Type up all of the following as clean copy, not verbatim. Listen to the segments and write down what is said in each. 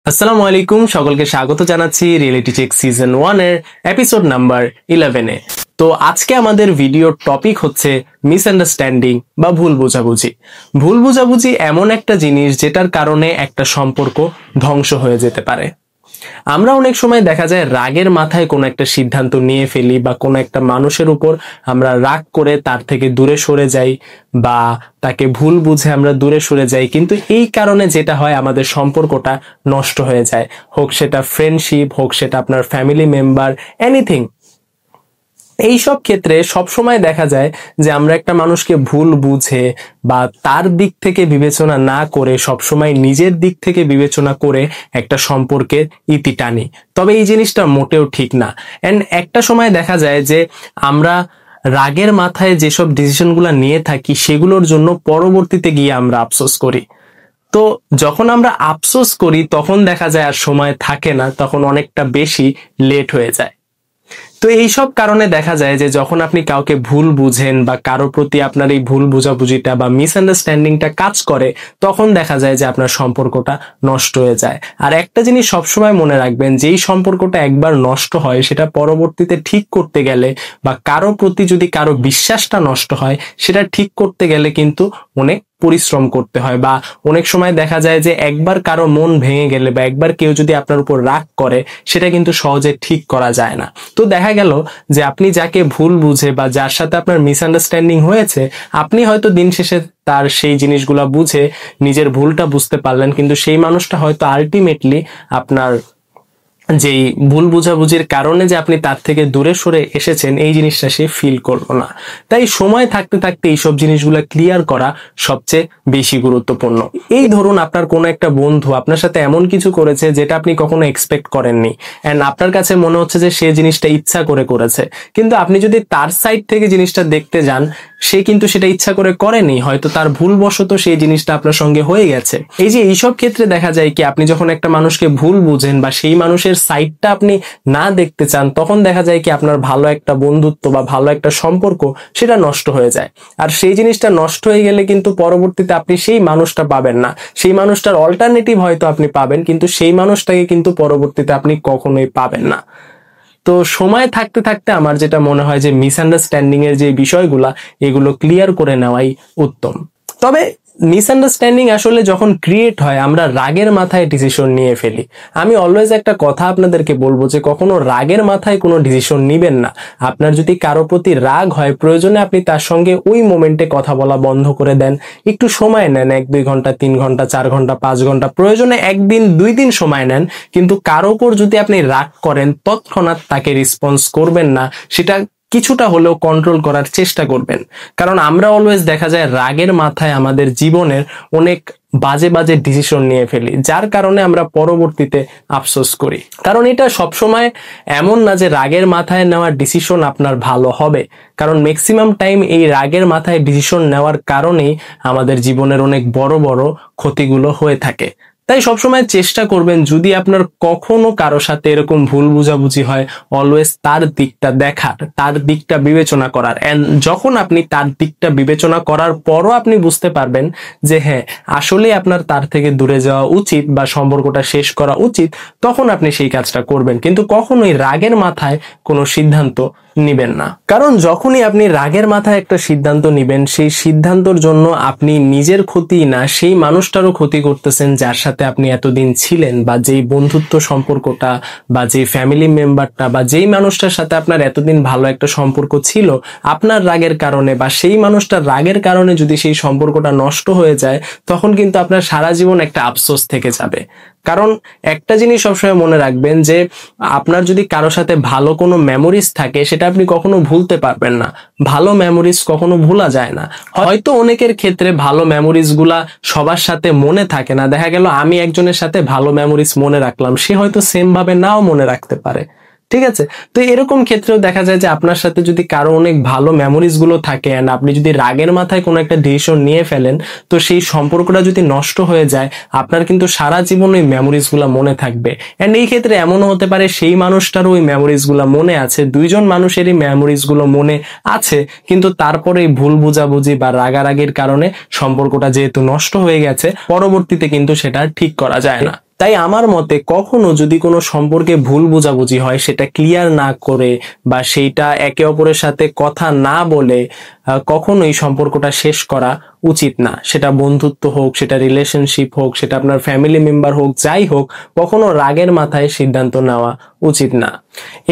আসসালামু আলাইকুম, সকলকে স্বাগত জানাচ্ছি রিয়েলিটি চেক সিজন 1 এর এপিসোড নাম্বার 11 এ। তো আজকে আমাদের ভিডিওর টপিক হচ্ছে মিসআন্ডারস্ট্যান্ডিং বা ভুল বোঝাবুঝি। ভুল বোঝাবুঝি এমন একটা জিনিস যেটার কারণে একটা সম্পর্ক ধ্বংস হয়ে যেতে পারে। আমরা অনেক সময় দেখা যায় রাগের মাথায় কোনো একটা সিদ্ধান্ত নিয়ে ফেলি বা কোনো একটা মানুষের উপর আমরা রাগ করে তার থেকে দূরে সরে যাই বা তাকে ভুল বুঝে আমরা দূরে সরে যাই, কিন্তু এই কারণে যেটা হয় আমাদের সম্পর্কটা নষ্ট হয়ে যায়। হোক সেটা ফ্রেন্ডশিপ, হোক সেটা আপনার ফ্যামিলি মেম্বার, এনিথিং। এই সব ক্ষেত্রে সবসময় দেখা যায় যে আমরা একটা মানুষকে ভুল বুঝে বা তার দিক থেকে বিবেচনা না করে সবসময় নিজের দিক থেকে বিবেচনা করে একটা সম্পর্কের ইতি টানি। তবে এই জিনিসটা মোটেও ঠিক না। এন্ড একটা সময় দেখা যায় যে আমরা রাগের মাথায় যেসব ডিসিশনগুলো নিয়ে থাকি সেগুলোর জন্য পরবর্তীতে গিয়ে আমরা আফসোস করি। তো যখন আমরা আফসোস করি তখন দেখা যায় আর সময় থাকে না, তখন অনেকটা বেশি লেট হয়ে যায়। তো এইসব কারণে দেখা যায় যে যখন আপনি কাউকে ভুল বুঝেন বা কারো প্রতি আপনার এই ভুল বোঝাবুঝিটা বা মিসআন্ডারস্ট্যান্ডিংটা কাজ করে, তখন দেখা যায় যে আপনার সম্পর্কটা নষ্ট হয়ে যায়। আর একটা জিনিস সবসময় মনে রাখবেন, যেই সম্পর্কটা একবার নষ্ট হয় সেটা পরবর্তীতে ঠিক করতে গেলে বা কারো প্রতি যদি কারো বিশ্বাসটা নষ্ট হয় সেটা ঠিক করতে গেলে কিন্তু অনেক পরিশ্রম করতে হয়। বা অনেক সময় দেখা যায় যে একবার কারো মন ভেঙে গেলে বা একবার কেউ যদি আপনার উপর রাগ করে সেটা কিন্তু সহজে ঠিক করা যায় না। তো দেখা গেল যে আপনি যাকে ভুল বুঝে বা যার সাথে আপনার মিসআন্ডারস্ট্যান্ডিং হয়েছে, আপনি হয়তো দিন শেষে তার সেই জিনিসগুলা বুঝে নিজের ভুলটা বুঝতে পারলেন, কিন্তু সেই মানুষটা হয়তো আলটিমেটলি আপনার যেই ভুল বুঝাবুঝির কারণে যে আপনি তার থেকে দূরে সরে এসেছেন এই জিনিসটা সে ফিল করলো না। তাই সময় থাকতে থাকতে এইসব জিনিসগুলো ক্লিয়ার করা সবচেয়ে বেশি গুরুত্বপূর্ণ। এই ধরুন আপনার কোনো একটা বন্ধু আপনার সাথে এমন কিছু করেছে যেটা আপনি কখনো এক্সপেক্ট করেননি, এন্ড আপনার কাছে মনে হচ্ছে যে সে জিনিসটা ইচ্ছা করে করেছে, কিন্তু আপনি যদি তার সাইড থেকে জিনিসটা দেখতে যান সে কিন্তু সেটা ইচ্ছা করে করেনি, হয়তো তার ভুলবশত সেই জিনিসটা আপনার সঙ্গে হয়ে গেছে। এই যে এইসব ক্ষেত্রে দেখা যায় কি, আপনি যখন একটা মানুষকে ভুল বুঝেন বা সেই মানুষের সাইডটা আপনি না দেখতে চান, তখন দেখা যায় কি আপনার ভালো একটা বন্ধুত্ব বা ভালো একটা সম্পর্ক সেটা নষ্ট হয়ে যায়। আর সেই জিনিসটা নষ্ট হয়ে গেলে কিন্তু পরবর্তীতে আপনি সেই মানুষটা পাবেন না, সেই মানুষটার অল্টারনেটিভ হয়তো আপনি পাবেন, কিন্তু সেই মানুষটাকে কিন্তু পরবর্তীতে আপনি কখনোই পাবেন না। তো সময় থাকতে থাকতে আমার যেটা মনে হয় যে মিসআন্ডারস্ট্যান্ডিং এর যে বিষয়গুলা এগুলো ক্লিয়ার করে নেওয়াই উত্তম। তবে মিসআন্ডারস্ট্যান্ডিং আসলে যখন ক্রিয়েট হয় আমরা রাগের মাথায় ডিসিশন নিয়ে ফেলি। আমি অলওয়েজ একটা কথা আপনাদেরকে বলবো যে কখনো রাগের মাথায় কোনো ডিসিশন নিবেন না। আপনার যদি কারো প্রতি রাগ হয়, প্রয়োজনে আপনি তার সঙ্গে ওই মোমেন্টে কথা বলা বন্ধ করে দেন, একটু সময় নেন, 1-2 ঘন্টা, 3 ঘন্টা, 4 ঘন্টা, 5 ঘন্টা, প্রয়োজনে 1 দিন 2 দিন সময় নেন, কিন্তু কারো উপর যদি আপনি রাগ করেন তৎক্ষণাৎ তাকে রেসপন্স করবেন না, সেটা কিছুটা হলেও কন্ট্রোল করার চেষ্টা করবেন। কারণ আমরা অলওয়েজ দেখা যায় রাগের মাথায় আমাদের জীবনের অনেক বাজে বাজে ডিসিশন নিয়ে ফেলি, যার কারণে আমরা পরবর্তীতে আফসোস করি। কারণ এটা সবসময় এমন না যে রাগের মাথায় নেওয়া ডিসিশন আপনার ভালো হবে, কারণ ম্যাক্সিমাম টাইম এই রাগের মাথায় ডিসিশন নেওয়ার কারণেই আমাদের জীবনের অনেক বড় বড় ক্ষতিগুলো হয়ে থাকে। তাই সবসময় চেষ্টা করবেন, যদি আপনার কখনো কারো সাথে এরকম ভুল বুঝাবুঝি হয়, অলওয়েজ তার দিকটা দেখার, তার দিকটা বিবেচনা করার। এন্ড যখন আপনি তার দিকটা বিবেচনা করার পরও আপনি বুঝতে পারবেন যে হ্যাঁ আসলে আপনার তার থেকে দূরে যাওয়া উচিত বা সম্পর্কটা শেষ করা উচিত, তখন আপনি সেই কাজটা করবেন, কিন্তু কখনোই রাগের মাথায় কোনো সিদ্ধান্ত নিবেন না। কারণ যখনই আপনি রাগের মাথায় একটা সিদ্ধান্ত নিবেন, সেই সিদ্ধান্তর জন্য আপনি নিজের ক্ষতি না সেই মানুষটারও ক্ষতি করতেছেন যার সাথে আপনি এতদিন ছিলেন, বা যেই বন্ধুত্ব সম্পর্কটা বা যেই ফ্যামিলি মেম্বারটা বা যেই মানুষটার সাথে আপনার এতদিন ভালো একটা সম্পর্ক ছিল, আপনার রাগের কারণে বা সেই মানুষটার রাগের কারণে যদি সেই সম্পর্কটা নষ্ট হয়ে যায়, তখন কিন্তু আপনার সারা জীবন একটা আফসোস থেকে যাবে। কারণ একটা জিনিস সবসময় মনে রাখবেন যে আপনার যদি কারোর সাথে ভালো কোনো মেমোরিজ থাকে সেটা আপনি কখনো ভুলতে পারবেন না। ভালো মেমোরিজ কখনো ভোলা যায় না। হয়তো অনেকের ক্ষেত্রে ভালো মেমোরিজ গুলা সবার সাথে মনে থাকে না, দেখা গেল আমি একজনের সাথে ভালো মেমোরিজ মনে রাখলাম, সে হয়তো সেম ভাবে নাও মনে রাখতে পারে, ঠিক আছে। তো এরকম ক্ষেত্রেও দেখা যায় যে আপনার সাথে যদি কারো অনেক ভালো মেমোরিজ গুলো থাকে এন্ড আপনি যদি রাগের মাথায় কোনো একটা ডিসিশন নিয়ে ফেলেন, তো সেই সম্পর্কটা যদি নষ্ট হয়ে যায় আপনার কিন্তু সারা জীবন ওই মেমোরিজ গুলা মনে থাকবে। এন্ড এই ক্ষেত্রে এমনও হতে পারে সেই মানুষটারও ওই মেমোরিজ গুলা মনে আছে, দুইজন মানুষেরই মেমোরিজ গুলো মনে আছে, কিন্তু তারপরে এই ভুল বুঝাবুঝি বা রাগারাগির কারণে সম্পর্কটা যেহেতু নষ্ট হয়ে গেছে, পরবর্তীতে কিন্তু সেটা ঠিক করা যায় না। তাই আমার মতে কখনো যদি কোনো সম্পর্কে ভুল বোঝাবুঝি হয় সেটা ক্লিয়ার না করে বা সেইটা একে অপরের সাথে কথা না বলে কখনোই সম্পর্কটা শেষ করা উচিত না। সেটা বন্ধুত্ব হোক, সেটা রিলেশনশিপ হোক, সেটা আপনার ফ্যামিলি মেম্বার হোক, যাই হোক, কখনো রাগের মাথায় সিদ্ধান্ত নেওয়া উচিত না।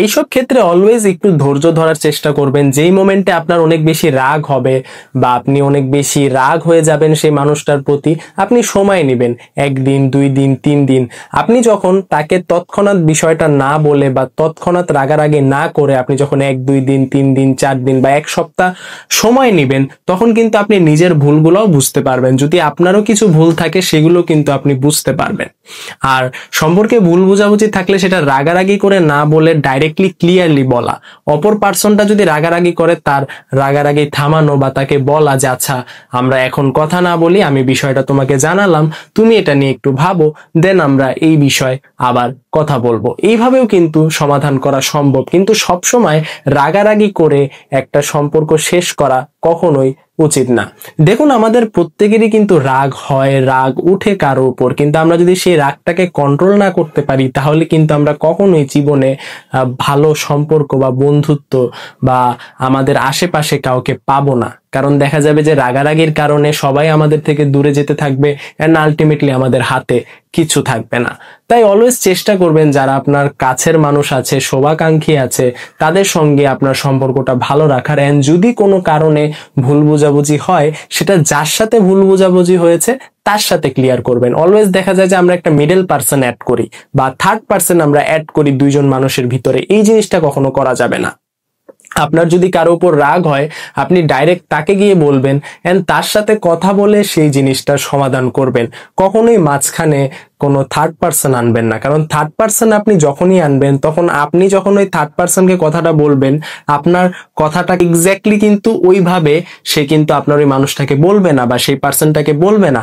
এইসব ক্ষেত্রে অলওয়েজ একটু ধৈর্য ধরার চেষ্টা করবেন। যেই মোমেন্টে আপনার অনেক বেশি রাগ হবে বা আপনি অনেক বেশি রাগ হয়ে যাবেন সেই মানুষটার প্রতি, আপনি সময় নেবেন, 1 দিন 2 দিন 3 দিন। আপনি যখন তাকে তৎক্ষণাৎ বিষয়টা না বলে বা তৎক্ষণাৎ রাগারাগি না করে আপনি যখন 1 2 দিন 3 দিন 4 দিন বা 1 সপ্তাহ সময় নেবেন, তখন কিন্তু আপনি নিজের ভুলগুলোও বুঝতে পারবেন। যদি আপনারও কিছু ভুল থাকে সেগুলো কিন্তু আপনি বুঝতে পারবেন। আর সম্পর্কে ভুল বোঝাবুঝি থাকলে সেটা রাগারাগি করে না বলে ডাইরেক্টলি ক্লিয়ারলি বলা। অপর পার্সনটা যদি রাগারাগি করে, তার রাগারাগি থামানো বা তাকে বলা যে আচ্ছা আমরা এখন কথা না বলি, আমি বিষয়টা তোমাকে জানালাম, তুমি এটা নিয়ে একটু ভাবো, দেন আমরা এই বিষয় আবার কথা বলবো। এইভাবেও কিন্তু সমাধান করা সম্ভব, কিন্তু সবসময় রাগারাগি করে একটা সম্পর্ক শেষ করা কখনোই উচিত না। দেখুন, আমাদের প্রত্যেকেরই কিন্তু রাগ হয়, রাগ উঠে কারো উপর, কিন্তু আমরা যদি সেই রাগটাকে কন্ট্রোল না করতে পারি তাহলে কিন্তু আমরা কখনোই জীবনে ভালো সম্পর্ক বা বন্ধুত্ব বা আমাদের আশেপাশে কাউকে পাবো না। কারণ দেখা যাবে যে রাগারাগির কারণে সবাই আমাদের থেকে দূরে যেতে থাকবে এন্ড আলটিমেটলি আমাদের হাতে কিছু থাকবে না। তাই অলওয়েজ চেষ্টা করবেন যারা আপনার কাছের মানুষ আছে, শুভাকাঙ্ক্ষী আছে, তাদের সঙ্গে আপনার সম্পর্কটা ভালো রাখার। এন্ড যদি কোনো কারণে ভুল বোঝাবুঝি হয়, সেটা যার সাথে ভুল বোঝাবুঝি হয়েছে তার সাথে ক্লিয়ার করবেন। অলওয়েজ দেখা যায় যে আমরা একটা মিডল পার্সন অ্যাড করি বা থার্ড পার্সন আমরা অ্যাড করি দুইজন মানুষের ভিতরে। এই জিনিসটা কখনো করা যাবে না। আপনার যদি কারো উপর রাগ হয়, আপনি ডাইরেক্ট তাকে গিয়ে বলবেন এন্ড তার সাথে কথা বলে সেই জিনিসটার সমাধান করবেন। কখনোই মাঝখানে কোনো থার্ড পার্সন আনবেন না, কারণ থার্ড পার্সন আপনি যখনই আনবেন তখন আপনি যখন ওই থার্ড পার্সনকে কথাটা বলবেন, আপনার কথাটা এক্স্যাক্টলি কিন্তু ওইভাবে সে কিন্তু আপনার ওই মানুষটাকে বলবে না বা সেই পার্সনটাকে বলবে না।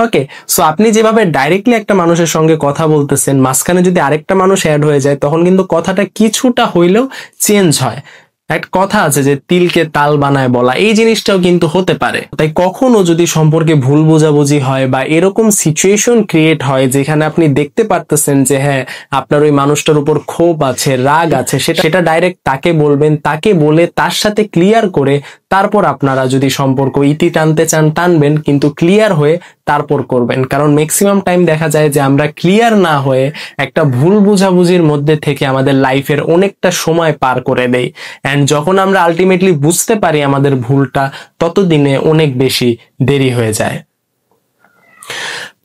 ওকে, সো আপনি যেভাবে ডাইরেক্টলি একটা মানুষের সঙ্গে কথা বলতেছেন, মাঝখানে যদি আরেকটা মানুষ অ্যাড হয়ে যায় তখন কিন্তু কথাটা কিছুটা হইলেও চেঞ্জ হয়। একটা কথা আছে যে তিলকে তাল বানায় বলা, এই জিনিসটাও কিন্তু হতে পারে। তাই কখনো যদি সম্পর্কে ভুল বোঝাবুঝি হয় বা এরকম সিচুয়েশন ক্রিয়েট হয় যেখানে আপনি দেখতে পারতেছেন যে হ্যাঁ আপনার ওই মানুষটার উপর ক্ষোভ আছে, রাগ আছে, সেটা ডাইরেক্ট তাকে বলবেন। তাকে বলে তার সাথে ক্লিয়ার করে তারপর আপনারা যদি সম্পর্ক ইতি টানতে চান টানবেন, কিন্তু ক্লিয়ার হয়ে তারপর করবেন। কারণ ম্যাক্সিমাম টাইম দেখা যায় যে আমরা ক্লিয়ার না হয়ে একটা ভুল বোঝাবুঝির মধ্যে থেকে আমাদের লাইফের অনেকটা সময় পার করে দেই। এন্ড যখন আমরা আলটিমেটলি বুঝতে পারি আমাদের ভুলটা, ততদিনে অনেক বেশি দেরি হয়ে যায়।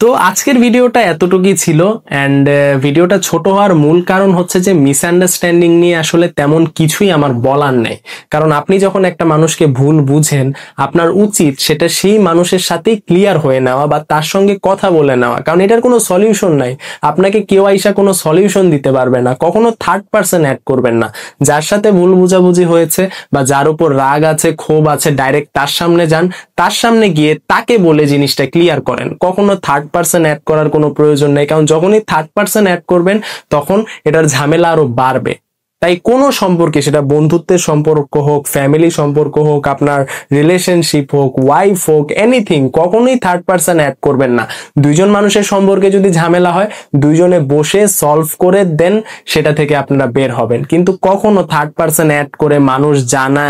তো আজকের ভিডিওটা এতটুকুই ছিল। এন্ড ভিডিওটা ছোট হওয়ার মূল কারণ হচ্ছে যে মিসআন্ডারস্ট্যান্ডিং নিয়ে আসলে তেমন কিছুই আমার বলার নেই। কারণ আপনি যখন একটা মানুষকে ভুল বুঝেন, আপনার উচিত সেটা সেই মানুষের সাথেই ক্লিয়ার হয়ে নেওয়া বা তার সঙ্গে কথা বলে নেওয়া। কারণ এটার কোনো সলিউশন নাই, আপনাকে কেউ আইসা কোনো সলিউশন দিতে পারবে না। কখনো থার্ড পার্সন অ্যাড করবেন না। যার সাথে ভুল বুঝাবুঝি হয়েছে বা যার উপর রাগ আছে, ক্ষোভ আছে, ডাইরেক্ট তার সামনে যান, তার সামনে গিয়ে তাকে বলে জিনিসটা ক্লিয়ার করেন। কখনো থার্ড পার্সন অ্যাড করার কোনো প্রয়োজন নেই, কারণ যখনই থার্ড পার্সন অ্যাড করবেন তখন এটার ঝামেলা আরো বাড়বে। তাই কোনো সম্পর্কে, সেটা বন্ধুত্বের সম্পর্ক হোক, ফ্যামিলি সম্পর্ক হোক, আপনার রিলেশনশিপ হোক, ওয়াইফ হোক, এনিথিং, কখনোই থার্ড পার্সন অ্যাড করবেন না। দুইজন মানুষের সম্পর্কে যদি ঝামেলা হয়, দুইজনে বসে সলভ করে দেন সেটা থেকে আপনারা বের হবেন। কিন্তু কখনো থার্ড পার্সন অ্যাড করে মানুষ জানা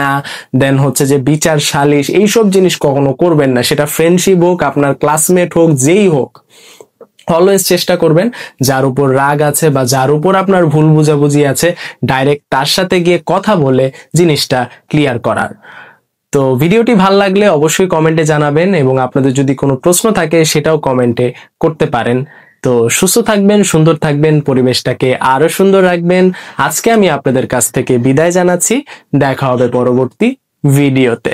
দেন হচ্ছে যে বিচার সালিশ, এইসব জিনিস কখনো করবেন না। সেটা ফ্রেন্ডশিপ হোক, আপনার ক্লাসমেট হোক, যেই হোক, অলওয়েজ চেষ্টা করবেন যার উপর রাগ আছে বা যার উপর আপনার ভুল বুঝাবুঝি আছে, ডাইরেক্ট তার সাথে গিয়ে কথা বলে জিনিসটা ক্লিয়ার করার। তো ভিডিওটি ভালো লাগলে অবশ্যই কমেন্টে জানাবেন, এবং আপনাদের যদি কোনো প্রশ্ন থাকে সেটাও কমেন্টে করতে পারেন। তো সুস্থ থাকবেন, সুন্দর থাকবেন, পরিবেশটাকে আরো সুন্দর রাখবেন। আজকে আমি আপনাদের কাছ থেকে বিদায় জানাচ্ছি। দেখা হবে পরবর্তী ভিডিওতে।